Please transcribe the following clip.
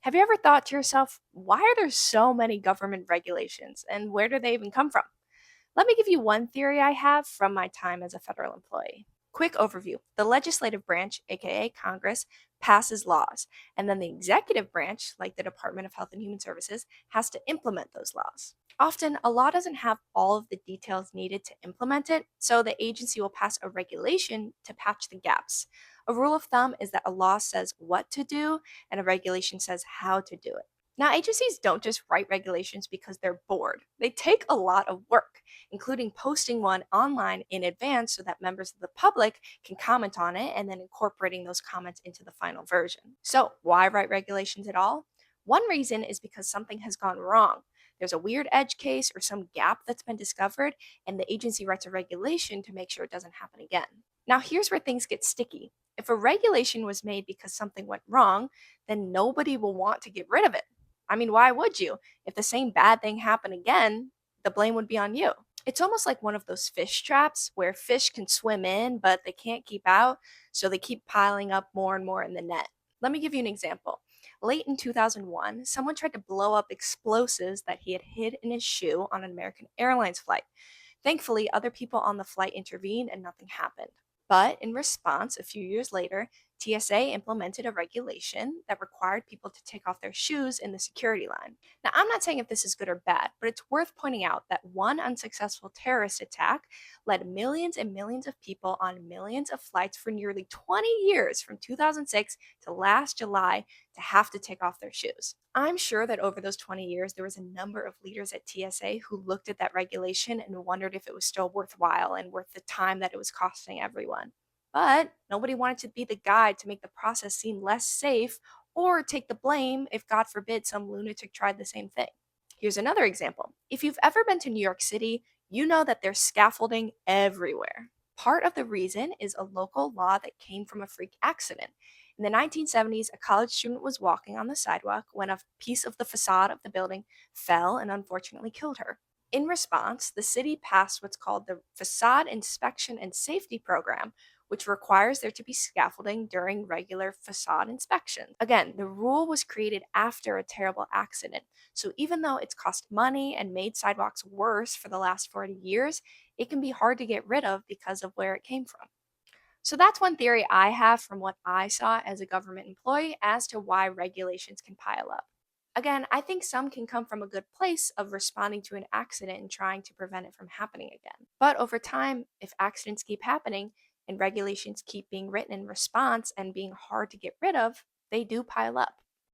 Have you ever thought to yourself, why are there so many government regulations and where do they even come from? Let me give you one theory I have from my time as a federal employee. Quick overview: the legislative branch, aka Congress, passes laws, and then the executive branch, like the Department of Health and Human Services, has to implement those laws. Often, a law doesn't have all of the details needed to implement it, so the agency will pass a regulation to patch the gaps. A rule of thumb is that a law says what to do and a regulation says how to do it. Now, agencies don't just write regulations because they're bored. They take a lot of work, including posting one online in advance so that members of the public can comment on it and then incorporating those comments into the final version. So, why write regulations at all? One reason is because something has gone wrong. There's a weird edge case or some gap that's been discovered, and the agency writes a regulation to make sure it doesn't happen again. Now, here's where things get sticky. If a regulation was made because something went wrong, then nobody will want to get rid of it. I mean, why would you? If the same bad thing happened again, the blame would be on you. It's almost like one of those fish traps where fish can swim in, but they can't keep out, so they keep piling up more and more in the net. Let me give you an example. Late in 2001, someone tried to blow up explosives that he had hid in his shoe on an American Airlines flight. Thankfully, other people on the flight intervened and nothing happened. But in response, a few years later, TSA implemented a regulation that required people to take off their shoes in the security line. Now, I'm not saying if this is good or bad, but it's worth pointing out that one unsuccessful terrorist attack led millions and millions of people on millions of flights for nearly 20 years from 2006 to last July to have to take off their shoes. I'm sure that over those 20 years, there was a number of leaders at TSA who looked at that regulation and wondered if it was still worthwhile and worth the time that it was costing everyone. But nobody wanted to be the guy to make the process seem less safe or take the blame if, God forbid, some lunatic tried the same thing. Here's another example. If you've ever been to New York City, you know that there's scaffolding everywhere. Part of the reason is a local law that came from a freak accident. In the 1970s, a college student was walking on the sidewalk when a piece of the facade of the building fell and unfortunately killed her. In response, the city passed what's called the Facade Inspection and Safety Program, which requires there to be scaffolding during regular facade inspections. Again, the rule was created after a terrible accident, so even though it's cost money and made sidewalks worse for the last 40 years, it can be hard to get rid of because of where it came from. So that's one theory I have from what I saw as a government employee as to why regulations can pile up. Again, I think some can come from a good place of responding to an accident and trying to prevent it from happening again. But over time, if accidents keep happening and regulations keep being written in response and being hard to get rid of, they do pile up.